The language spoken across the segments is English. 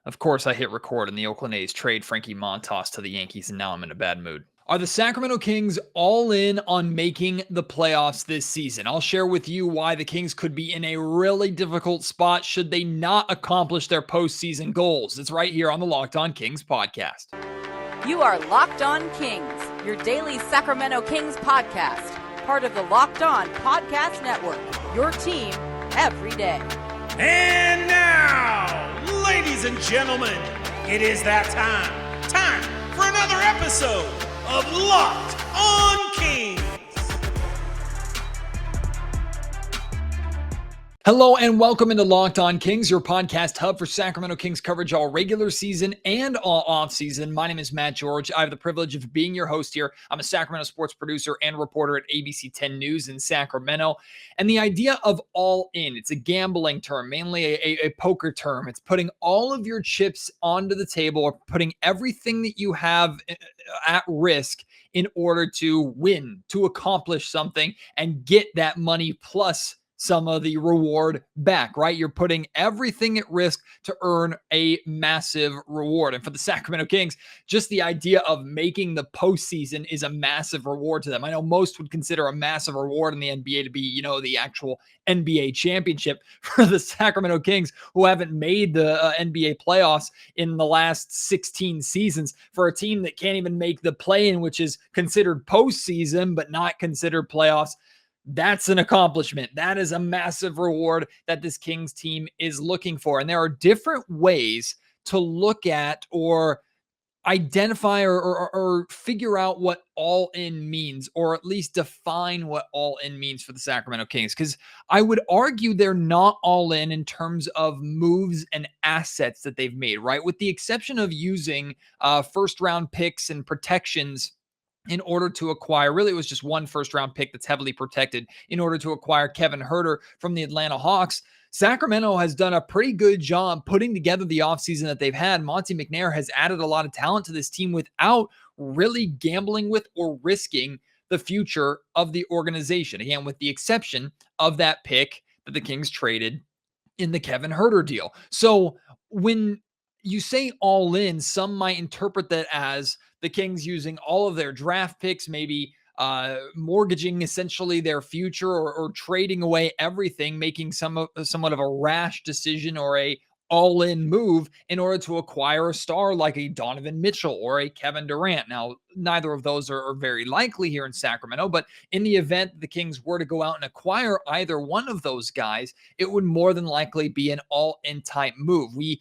Of course, I hit record and the Oakland A's trade Frankie Montas to the Yankees, and now I'm in a bad mood. Are the Sacramento Kings all in on making the playoffs this season? I'll share with you why the Kings could be in a really difficult spot should they not accomplish their postseason goals. It's right here on the Locked On Kings podcast. You are Locked On Kings, your daily Sacramento Kings podcast, part of the Locked On Podcast Network, your team every day. And now, ladies and gentlemen, it is that time for another episode of Locked On Kings. Hello and welcome into Locked On Kings, your podcast hub for Sacramento Kings coverage all regular season and all off season. My name is Matt George. I have the privilege of being your host here. I'm a Sacramento sports producer and reporter at ABC 10 News in Sacramento. And the idea of all in, it's a gambling term, mainly a poker term. It's putting all of your chips onto the table or putting everything that you have at risk in order to win, to accomplish something and get that money plus some of the reward back, right? You're putting everything at risk to earn a massive reward. And for the Sacramento Kings, just the idea of making the postseason is a massive reward to them. I know most would consider a massive reward in the NBA to be, the actual NBA championship. For the Sacramento Kings, who haven't made the NBA playoffs in the last 16 seasons, for a team that can't even make the play-in, which is considered postseason, but not considered playoffs, that's an accomplishment. That is a massive reward that this Kings team is looking for. And there are different ways to look at or identify or figure out what all in means, or at least define what all in means for the Sacramento Kings. Because I would argue they're not all in terms of moves and assets that they've made, right? With the exception of using first round picks and protections in order to acquire, really it was just one first round pick that's heavily protected in order to acquire Kevin Huerter from the Atlanta Hawks. Sacramento has done a pretty good job putting together the offseason that they've had. Monte McNair has added a lot of talent to this team without really gambling with or risking the future of the organization. Again, with the exception of that pick that the Kings traded in the Kevin Huerter deal. So when you say all in, some might interpret that as the Kings using all of their draft picks, maybe mortgaging essentially their future or trading away everything, making somewhat of a rash decision or a all-in move in order to acquire a star like a Donovan Mitchell or a Kevin Durant. Now, neither of those are very likely here in Sacramento, but in the event the Kings were to go out and acquire either one of those guys, it would more than likely be an all-in type move. We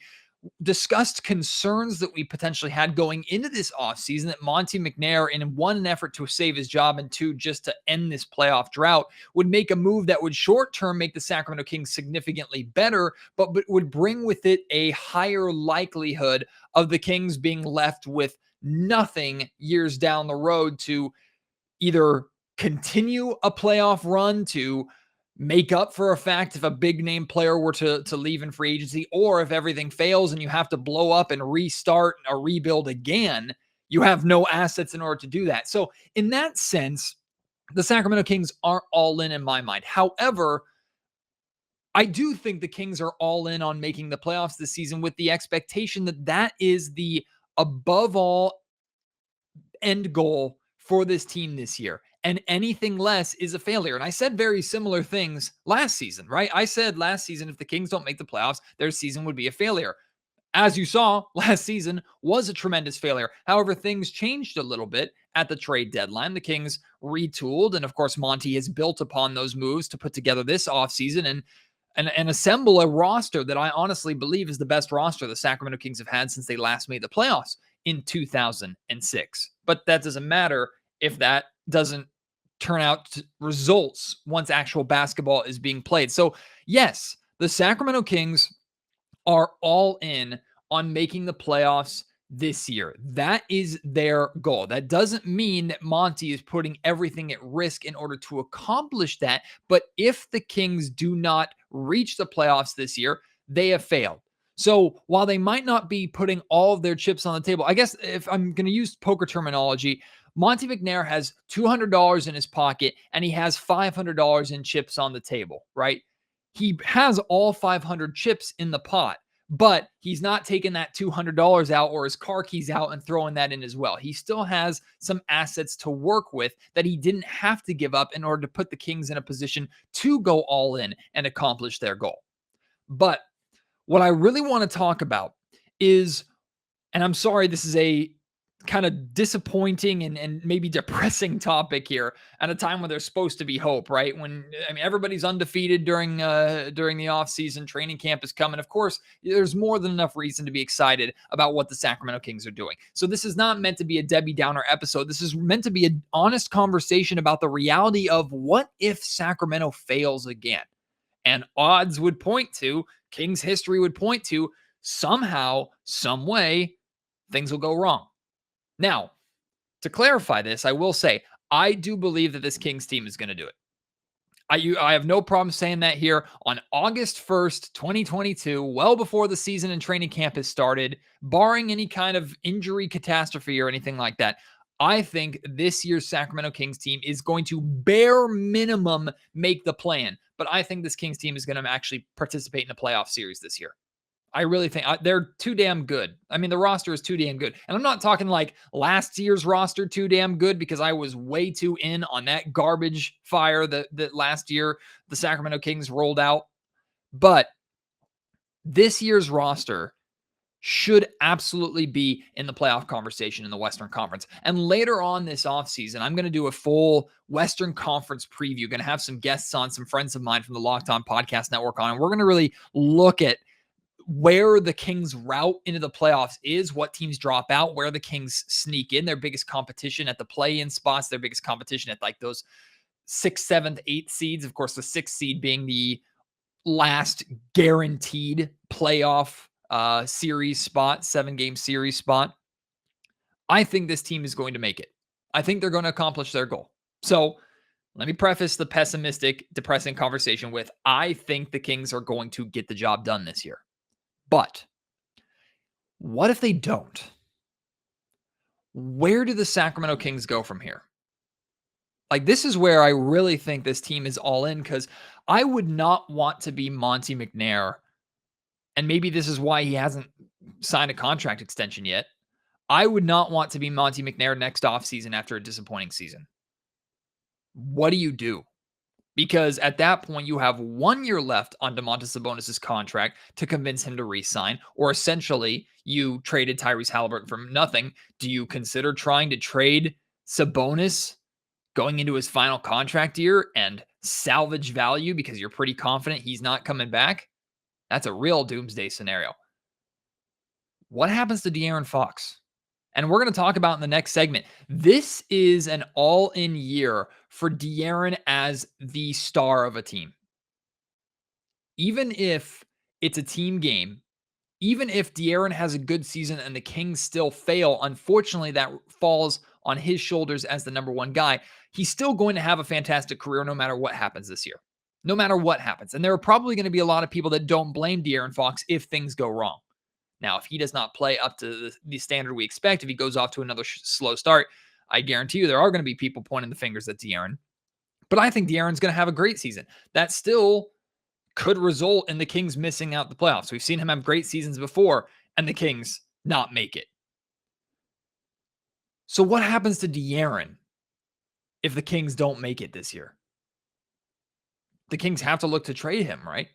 discussed concerns that we potentially had going into this offseason that Monte McNair, in one, an effort to save his job, and two, just to end this playoff drought, would make a move that would short-term make the Sacramento Kings significantly better, but would bring with it a higher likelihood of the Kings being left with nothing years down the road to either continue a playoff run, to make up for a fact if a big name player were to leave in free agency, or if everything fails and you have to blow up and restart a rebuild again, you have no assets in order to do that. So in that sense, the Sacramento Kings aren't all in my mind. However, I do think the Kings are all in on making the playoffs this season with the expectation that that is the above all end goal for this team this year. And anything less is a failure. And I said very similar things last season, right? I said last season, if the Kings don't make the playoffs, their season would be a failure. As you saw, last season was a tremendous failure. However, things changed a little bit at the trade deadline. The Kings retooled, and of course, Monty has built upon those moves to put together this offseason and assemble a roster that I honestly believe is the best roster the Sacramento Kings have had since they last made the playoffs in 2006. But that doesn't matter if that doesn't turn out to results once actual basketball is being played. So yes, the Sacramento Kings are all in on making the playoffs this year. That is their goal. That doesn't mean that Monty is putting everything at risk in order to accomplish that. But if the Kings do not reach the playoffs this year, they have failed. So while they might not be putting all of their chips on the table, I guess if I'm going to use poker terminology, Monte McNair has $200 in his pocket and he has $500 in chips on the table, right? He has all 500 chips in the pot, but he's not taking that $200 out or his car keys out and throwing that in as well. He still has some assets to work with that he didn't have to give up in order to put the Kings in a position to go all in and accomplish their goal. But what I really want to talk about is, and I'm sorry, this is a kind of disappointing and maybe depressing topic here at a time when there's supposed to be hope, right? When, I mean, everybody's undefeated during the offseason, training camp is coming. Of course, there's more than enough reason to be excited about what the Sacramento Kings are doing. So this is not meant to be a Debbie Downer episode. This is meant to be an honest conversation about the reality of what if Sacramento fails again? And odds would point to, Kings history would point to, somehow, some way, things will go wrong. Now, to clarify this, I will say, I do believe that this Kings team is going to do it. I have no problem saying that here on August 1st, 2022, well before the season and training camp has started, barring any kind of injury catastrophe or anything like that. I think this year's Sacramento Kings team is going to bare minimum make the plan, but I think this Kings team is going to actually participate in a playoff series this year. I really think they're too damn good. I mean, the roster is too damn good. And I'm not talking like last year's roster too damn good, because I was way too in on that garbage fire that last year the Sacramento Kings rolled out. But this year's roster should absolutely be in the playoff conversation in the Western Conference. And later on this offseason, I'm going to do a full Western Conference preview. Going to have some guests on, some friends of mine from the Locked On Podcast Network on, and we're going to really look at where the Kings' route into the playoffs is, what teams drop out, where the Kings sneak in, their biggest competition at the play-in spots, their biggest competition at like those 6th, 7th, 8th seeds. Of course, the 6th seed being the last guaranteed playoff series spot, 7-game series spot. I think this team is going to make it. I think they're going to accomplish their goal. So let me preface the pessimistic, depressing conversation with, I think the Kings are going to get the job done this year. But what if they don't? Where do the Sacramento Kings go from here? Like, this is where I really think this team is all in, because I would not want to be Monte McNair, and maybe this is why he hasn't signed a contract extension yet. I would not want to be Monte McNair next offseason after a disappointing season. What do you do? Because at that point, you have 1 year left on Domantas Sabonis' contract to convince him to re-sign, or essentially you traded Tyrese Halliburton for nothing. Do you consider trying to trade Sabonis going into his final contract year and salvage value because you're pretty confident he's not coming back? That's a real doomsday scenario. What happens to De'Aaron Fox? And we're going to talk about in the next segment. This is an all-in year for De'Aaron as the star of a team. Even if it's a team game, even if De'Aaron has a good season and the Kings still fail, unfortunately that falls on his shoulders as the number one guy. He's still going to have a fantastic career no matter what happens this year. No matter what happens. And there are probably going to be a lot of people that don't blame De'Aaron Fox if things go wrong. Now, if he does not play up to the standard we expect, if he goes off to another slow start, I guarantee you there are going to be people pointing the fingers at De'Aaron. But I think De'Aaron's going to have a great season. That still could result in the Kings missing out the playoffs. We've seen him have great seasons before and the Kings not make it. So what happens to De'Aaron if the Kings don't make it this year? The Kings have to look to trade him, right?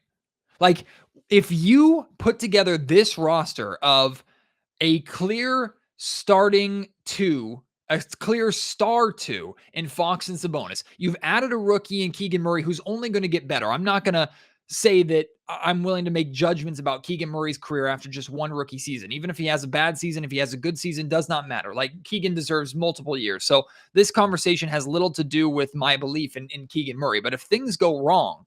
Like, if you put together this roster of a clear starting two, a clear star two in Fox and Sabonis, you've added a rookie in Keegan Murray who's only going to get better. I'm not going to say that I'm willing to make judgments about Keegan Murray's career after just one rookie season. Even if he has a bad season, if he has a good season, does not matter. Like, Keegan deserves multiple years. So this conversation has little to do with my belief in Keegan Murray. But if things go wrong,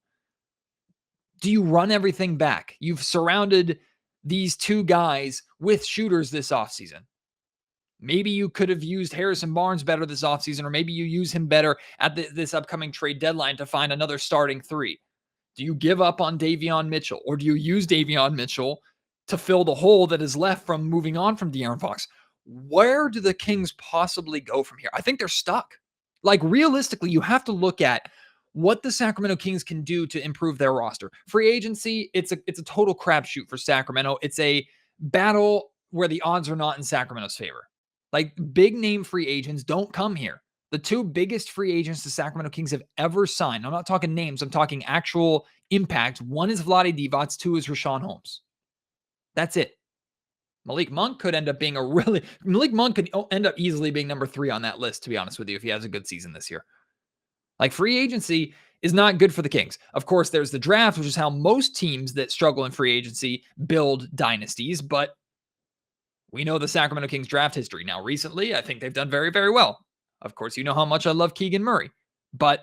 do you run everything back? You've surrounded these two guys with shooters this offseason. Maybe you could have used Harrison Barnes better this offseason, or maybe you use him better at this upcoming trade deadline to find another starting three. Do you give up on Davion Mitchell, or do you use Davion Mitchell to fill the hole that is left from moving on from De'Aaron Fox? Where do the Kings possibly go from here? I think they're stuck. Like, realistically, you have to look at what the Sacramento Kings can do to improve their roster. Free agency, it's a total crapshoot for Sacramento. It's a battle where the odds are not in Sacramento's favor. Like, big name free agents don't come here. The two biggest free agents the Sacramento Kings have ever signed, I'm not talking names, I'm talking actual impact. One is Vlade Divac, two is Rashawn Holmes. That's it. Malik Monk could end up being Malik Monk could end up easily being number 3 on that list, to be honest with you, if he has a good season this year. Like, free agency is not good for the Kings. Of course, there's the draft, which is how most teams that struggle in free agency build dynasties, but we know the Sacramento Kings draft history. Now, recently, I think they've done very, very well. Of course, you know how much I love Keegan Murray, and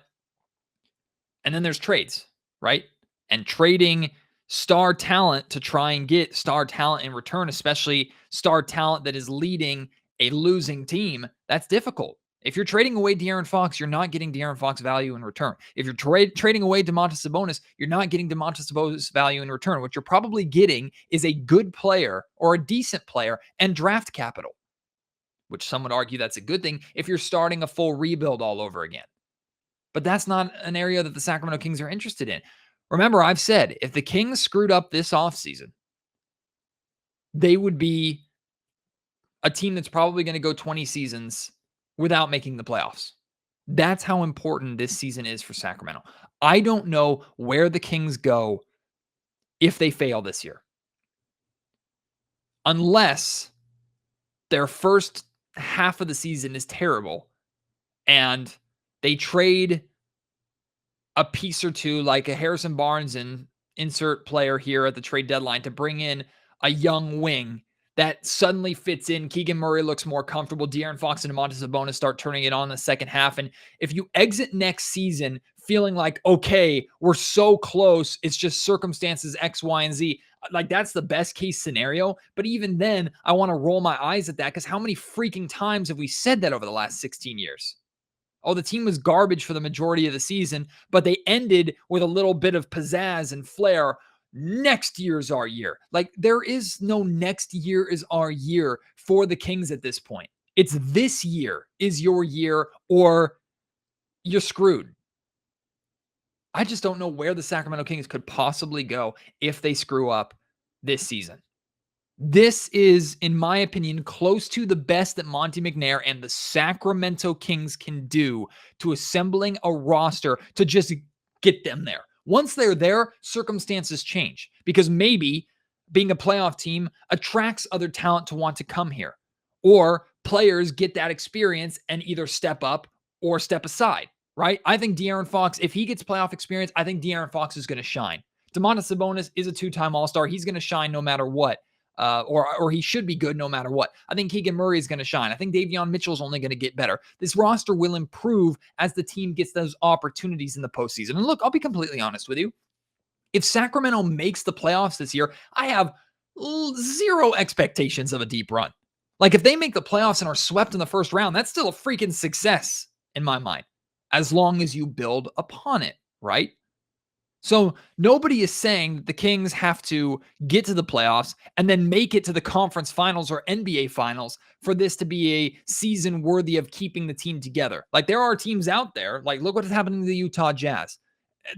then there's trades, right? And trading star talent to try and get star talent in return, especially star talent that is leading a losing team, that's difficult. If you're trading away De'Aaron Fox, you're not getting De'Aaron Fox value in return. If you're trading away Domantas Sabonis, you're not getting Domantas Sabonis value in return. What you're probably getting is a good player or a decent player and draft capital, which some would argue that's a good thing if you're starting a full rebuild all over again. But that's not an area that the Sacramento Kings are interested in. Remember, I've said, if the Kings screwed up this offseason, they would be a team that's probably going to go 20 seasons without making the playoffs. That's how important this season is for Sacramento. I don't know where the Kings go if they fail this year, unless their first half of the season is terrible and they trade a piece or two, like a Harrison Barnes and insert player here at the trade deadline, to bring in a young wing that suddenly fits in. Keegan Murray looks more comfortable. De'Aaron Fox and Domantas Sabonis start turning it on in the second half. And if you exit next season feeling like, okay, we're so close, it's just circumstances X, Y, and Z, like, that's the best case scenario. But even then, I want to roll my eyes at that, because how many freaking times have we said that over the last 16 years? Oh, the team was garbage for the majority of the season, but they ended with a little bit of pizzazz and flair. Next year's our year. Like, there is no next year is our year for the Kings at this point. It's this year is your year, or you're screwed. I just don't know where the Sacramento Kings could possibly go if they screw up this season. This is, in my opinion, close to the best that Monte McNair and the Sacramento Kings can do to assembling a roster to just get them there. Once they're there, circumstances change, because maybe being a playoff team attracts other talent to want to come here, or players get that experience and either step up or step aside, right? I think De'Aaron Fox, if he gets playoff experience, I think De'Aaron Fox is going to shine. Domantas Sabonis is a 2-time All-Star. He's going to shine no matter what. Or he should be good no matter what. I think Keegan Murray is going to shine. I think Davion Mitchell's only going to get better. This roster will improve as the team gets those opportunities in the postseason. And look, I'll be completely honest with you. If Sacramento makes the playoffs this year, I have zero expectations of a deep run. Like, if they make the playoffs and are swept in the first round, that's still a freaking success in my mind, as long as you build upon it, right? So nobody is saying that the Kings have to get to the playoffs and then make it to the conference finals or NBA finals for this to be a season worthy of keeping the team together. Like, there are teams out there, like, look what is happening to the Utah Jazz.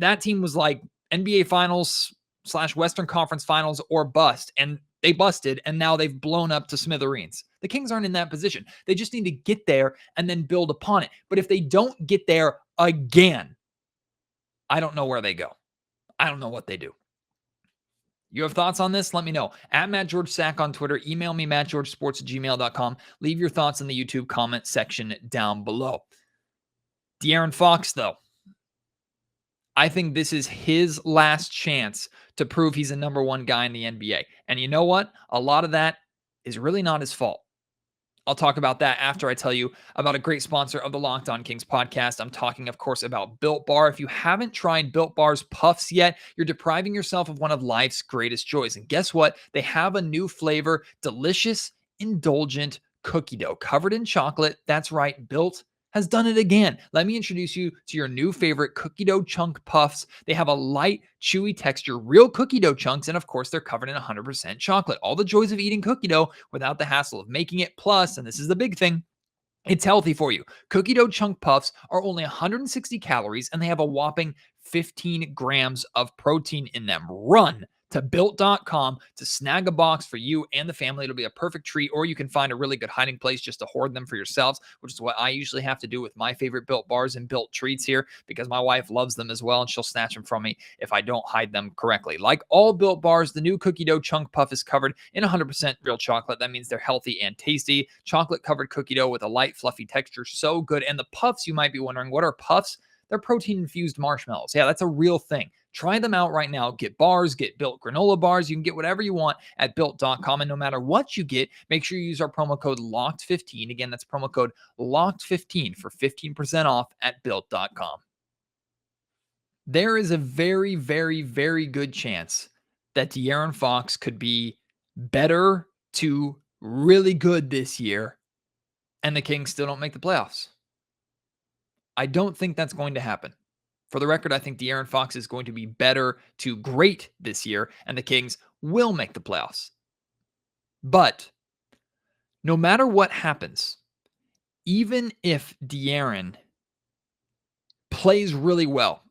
That team was like NBA finals / Western Conference finals or bust, and they busted, and now they've blown up to smithereens. The Kings aren't in that position. They just need to get there and then build upon it. But if they don't get there again, I don't know where they go. I don't know what they do. You have thoughts on this? Let me know. At MattGeorgeSack on Twitter. Email me, mattgeorgesports@gmail.com. Leave your thoughts in the YouTube comment section down below. De'Aaron Fox, though, I think this is his last chance to prove he's a number one guy in the NBA. And you know what? A lot of that is really not his fault. I'll talk about that after I tell you about a great sponsor of the Locked On Kings podcast. I'm talking, of course, about Built Bar. If you haven't tried Built Bar's Puffs yet, you're depriving yourself of one of life's greatest joys. And guess what? They have a new flavor, delicious, indulgent cookie dough covered in chocolate. That's right, Built has done it again. Let me introduce you to your new favorite cookie dough chunk puffs. They have a light, chewy texture, real cookie dough chunks, and of course, they're covered in 100% chocolate. All the joys of eating cookie dough without the hassle of making it. Plus, and this is the big thing, It's healthy for you. Cookie dough chunk puffs are only 160 calories and they have a whopping 15 grams of protein in them. Run to built.com to snag a box for you and the family. It'll be a perfect treat, or you can find a really good hiding place just to hoard them for yourselves, which is what I usually have to do with my favorite Built bars and Built treats here, because my wife loves them as well and she'll snatch them from me if I don't hide them correctly. Like all Built bars, the new cookie dough chunk puff is covered in 100% real chocolate. That means they're healthy and tasty. Chocolate covered cookie dough with a light, fluffy texture. So good. And the puffs, you might be wondering, what are puffs? They're protein-infused marshmallows. Yeah, that's a real thing. Try them out right now. Get bars, get Built granola bars. You can get whatever you want at Built.com. And no matter what you get, make sure you use our promo code LOCKED15. Again, that's promo code LOCKED15 for 15% off at Built.com. There is a very, very, very good chance that De'Aaron Fox could be better to really good this year, and the Kings still don't make the playoffs. I don't think that's going to happen. For the record, I think De'Aaron Fox is going to be better to great this year, and the Kings will make the playoffs. But no matter what happens, even if De'Aaron plays really well,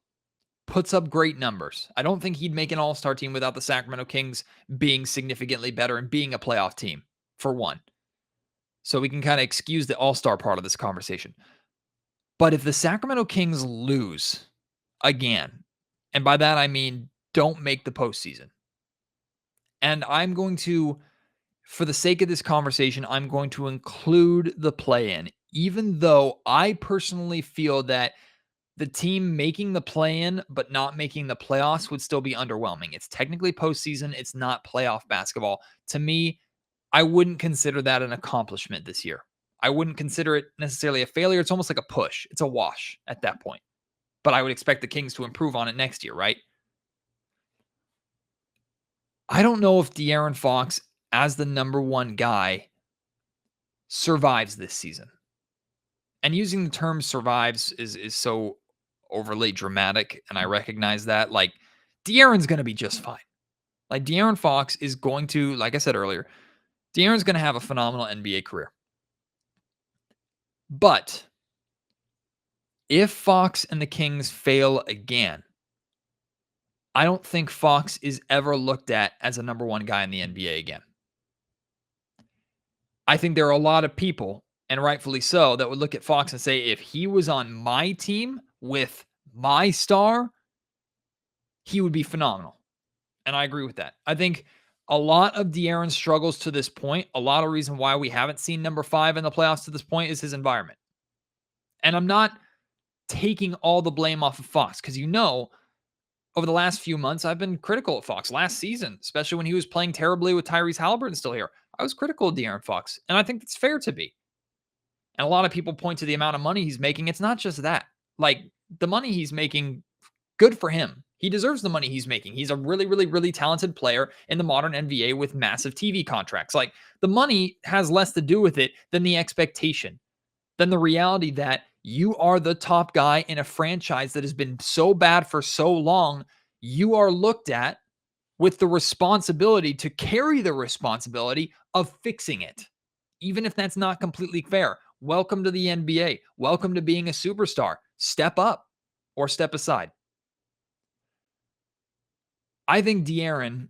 puts up great numbers, I don't think he'd make an all-star team without the Sacramento Kings being significantly better and being a playoff team, for one. So we can kind of excuse the all-star part of this conversation. But if the Sacramento Kings lose again, and by that I mean don't make the postseason, and I'm going to, for the sake of this conversation, I'm going to include the play-in, even though I personally feel that the team making the play-in but not making the playoffs would still be underwhelming. It's technically postseason. It's not playoff basketball. To me, I wouldn't consider that an accomplishment this year. I wouldn't consider it necessarily a failure. It's almost like a push. It's a wash at that point. But I would expect the Kings to improve on it next year, right? I don't know if De'Aaron Fox, as the number one guy, survives this season. And using the term survives is so overly dramatic, and I recognize that. Like, De'Aaron's going to be just fine. Like, De'Aaron Fox is going to, like I said earlier, De'Aaron's going to have a phenomenal NBA career. But if Fox and the Kings fail again, I don't think Fox is ever looked at as a number one guy in the NBA again. I think there are a lot of people, and rightfully so, that would look at Fox and say, if he was on my team with my star, he would be phenomenal. And I agree with that. I think a lot of De'Aaron's struggles to this point, a lot of reason why we haven't seen number 5 in the playoffs to this point, is his environment. And I'm not taking all the blame off of Fox, because over the last few months, I've been critical of Fox. Last season, especially when he was playing terribly with Tyrese Halliburton still here, I was critical of De'Aaron Fox, and I think it's fair to be. And a lot of people point to the amount of money he's making. It's not just that. Like, the money he's making, good for him. He deserves the money he's making. He's a really, really, really talented player in the modern NBA with massive TV contracts. Like, the money has less to do with it than the expectation, than the reality that you are the top guy in a franchise that has been so bad for so long. You are looked at with the responsibility to carry the responsibility of fixing it, even if that's not completely fair. Welcome to the NBA. Welcome to being a superstar. Step up or step aside. I think De'Aaron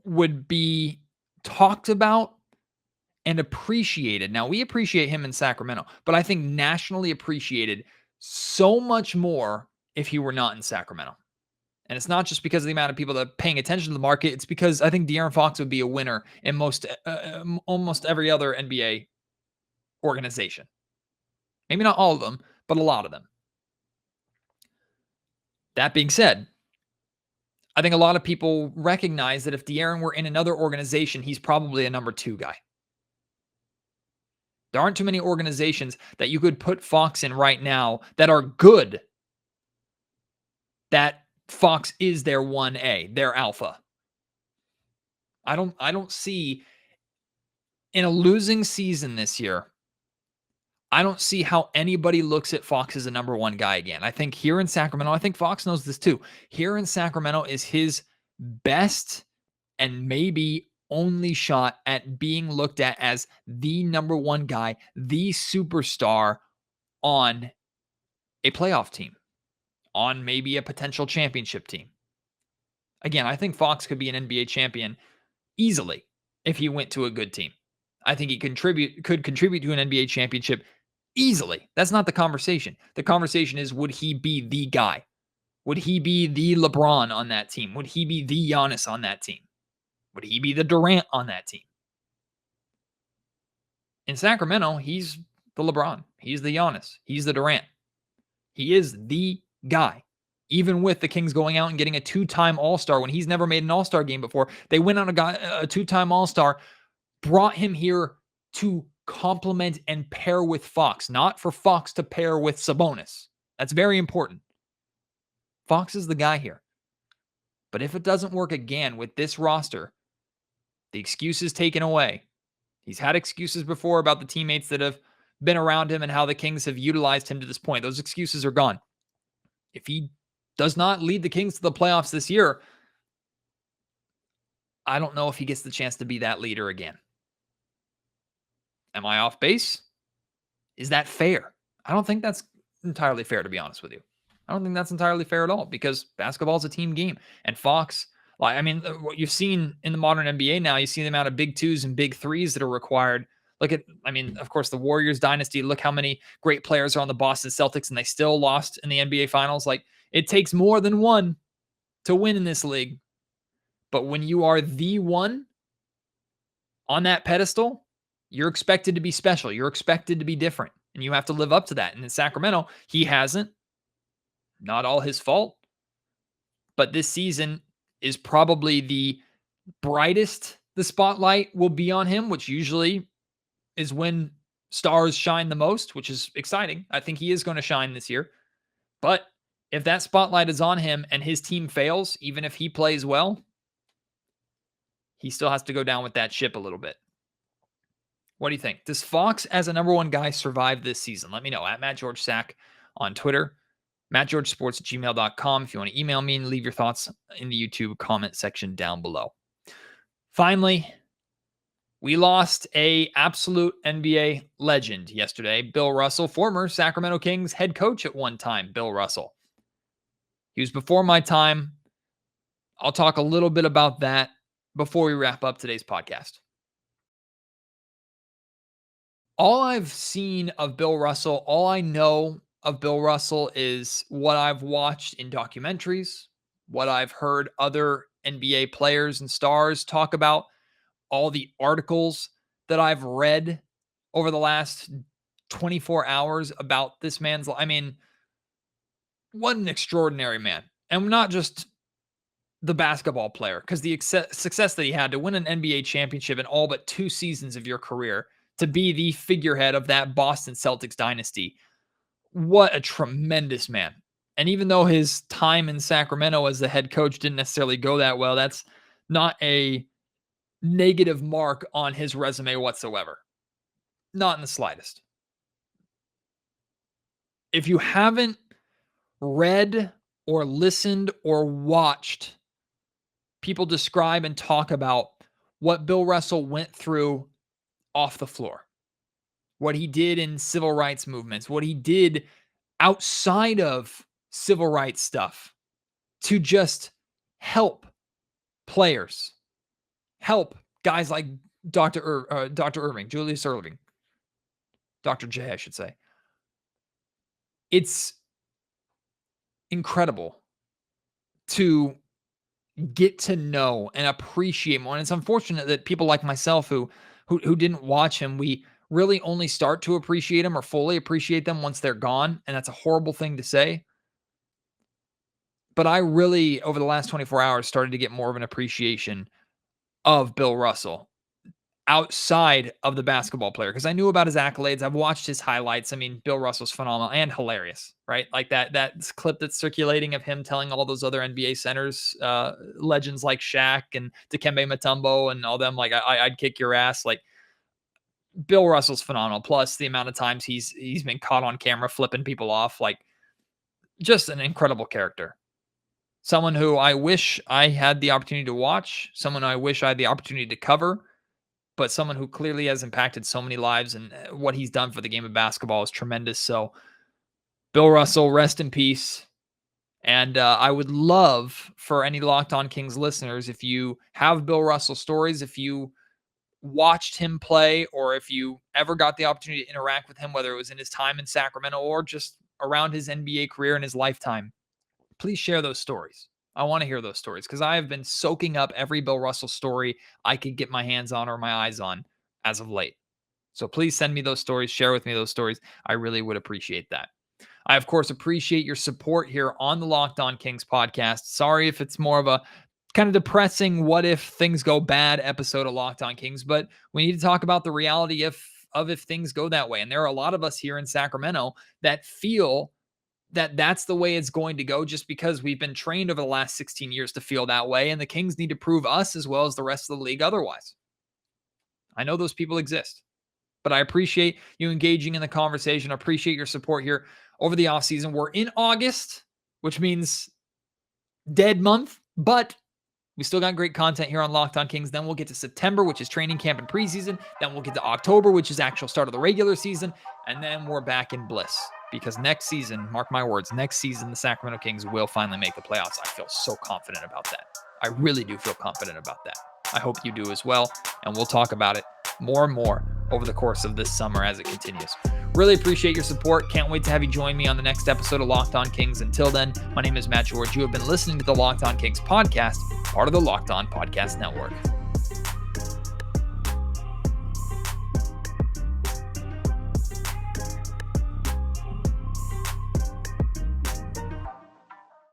would be talked about and appreciated. Now, we appreciate him in Sacramento, but I think nationally appreciated so much more if he were not in Sacramento. And it's not just because of the amount of people that are paying attention to the market. It's because I think De'Aaron Fox would be a winner in almost every other NBA organization. Maybe not all of them, but a lot of them. That being said, I think a lot of people recognize that if De'Aaron were in another organization, he's probably a number 2 guy. There aren't too many organizations that you could put Fox in right now that are good, that Fox is their 1A, their alpha. I don't see, in a losing season this year, I don't see how anybody looks at Fox as a number 1 guy again. I think here in Sacramento, I think Fox knows this too. Here in Sacramento is his best and maybe only shot at being looked at as the number one guy, the superstar on a playoff team, on maybe a potential championship team. Again, I think Fox could be an NBA champion easily if he went to a good team. I think he could contribute to an NBA championship easily. That's not the conversation. The conversation is, would he be the guy? Would he be the LeBron on that team? Would he be the Giannis on that team? Would he be the Durant on that team? In Sacramento, he's the LeBron. He's the Giannis. He's the Durant. He is the guy. Even with the Kings going out and getting a two-time All-Star when he's never made an All-Star game before, they went on a two-time All-Star, brought him here to complement and pair with Fox, not for Fox to pair with Sabonis. That's very important. Fox is the guy here. But if it doesn't work again with this roster, the excuse is taken away. He's had excuses before about the teammates that have been around him and how the Kings have utilized him to this point. Those excuses are gone. If he does not lead the Kings to the playoffs this year, I don't know if he gets the chance to be that leader again. Am I off base? Is that fair? I don't think that's entirely fair, to be honest with you. I don't think that's entirely fair at all, because basketball is a team game. And Fox, what you've seen in the modern NBA now, you see the amount of big twos and big threes that are required. Look at, of course, the Warriors dynasty. Look how many great players are on the Boston Celtics, and they still lost in the NBA Finals. It takes more than one to win in this league. But when you are the one on that pedestal, you're expected to be special. You're expected to be different, and you have to live up to that. And in Sacramento, he hasn't. Not all his fault. But this season is probably the brightest the spotlight will be on him, which usually is when stars shine the most, which is exciting. I think he is going to shine this year. But if that spotlight is on him and his team fails, even if he plays well, he still has to go down with that ship a little bit. What do you think? Does Fox as a number one guy survive this season? Let me know at MattGeorgeSack on Twitter, MattGeorgeSports@gmail.com if you want to email me and leave your thoughts in the YouTube comment section down below. Finally, we lost a absolute NBA legend yesterday, Bill Russell, former Sacramento Kings head coach at one time, Bill Russell. He was before my time. I'll talk a little bit about that before we wrap up today's podcast. All I've seen of Bill Russell, all I know of Bill Russell is what I've watched in documentaries, what I've heard other NBA players and stars talk about, all the articles that I've read over the last 24 hours about this man's life. What an extraordinary man. And not just the basketball player, because the success that he had to win an NBA championship in all but 2 seasons of your career, to be the figurehead of that Boston Celtics dynasty. What a tremendous man. And even though his time in Sacramento as the head coach didn't necessarily go that well, that's not a negative mark on his resume whatsoever. Not in the slightest. If you haven't read or listened or watched people describe and talk about what Bill Russell went through off the floor, what he did in civil rights movements, what he did outside of civil rights stuff to just help players, help guys like Dr. Irving, Julius Irving, Dr. J, I should say. It's incredible to get to know and appreciate more. And it's unfortunate that people like myself who didn't watch him, we really only start to appreciate them or fully appreciate them once they're gone. And that's a horrible thing to say. But I really, over the last 24 hours, started to get more of an appreciation of Bill Russell outside of the basketball player, because I knew about his accolades. I've watched his highlights. Bill Russell's phenomenal and hilarious, right? Like that clip that's circulating of him telling all those other NBA centers, legends like Shaq and Dikembe Mutombo and all them, like, I'd kick your ass. Like, Bill Russell's phenomenal. Plus the amount of times he's been caught on camera flipping people off, like, just an incredible character. someone who I wish I had the opportunity to watch, someone I wish I had the opportunity to cover, but someone who clearly has impacted so many lives, and what he's done for the game of basketball is tremendous. So, Bill Russell, rest in peace. And I would love for any Locked On Kings listeners, if you have Bill Russell stories, if you watched him play, or if you ever got the opportunity to interact with him, whether it was in his time in Sacramento or just around his NBA career in his lifetime, please share those stories. I want to hear those stories because I have been soaking up every Bill Russell story I could get my hands on or my eyes on as of late. So please send me those stories, share with me those stories. I really would appreciate that. I, of course, appreciate your support here on the Locked On Kings podcast. Sorry if it's more of a kind of depressing what if things go bad episode of Locked On Kings, but we need to talk about the reality of if things go that way. And there are a lot of us here in Sacramento that feel that that's the way it's going to go, just because we've been trained over the last 16 years to feel that way. And the Kings need to prove us as well as the rest of the league otherwise. I know those people exist, but I appreciate you engaging in the conversation. I appreciate your support here over the offseason. We're in August, which means dead month, but we still got great content here on Locked On Kings. Then we'll get to September, which is training camp and preseason. Then we'll get to October, which is actual start of the regular season. And then we're back in bliss, because next season, mark my words, next season, the Sacramento Kings will finally make the playoffs. I feel so confident about that. I really do feel confident about that. I hope you do as well. And we'll talk about it more and more over the course of this summer as it continues. Really appreciate your support. Can't wait to have you join me on the next episode of Locked On Kings. Until then, my name is Matt George. You have been listening to the Locked On Kings podcast, part of the Locked On Podcast Network.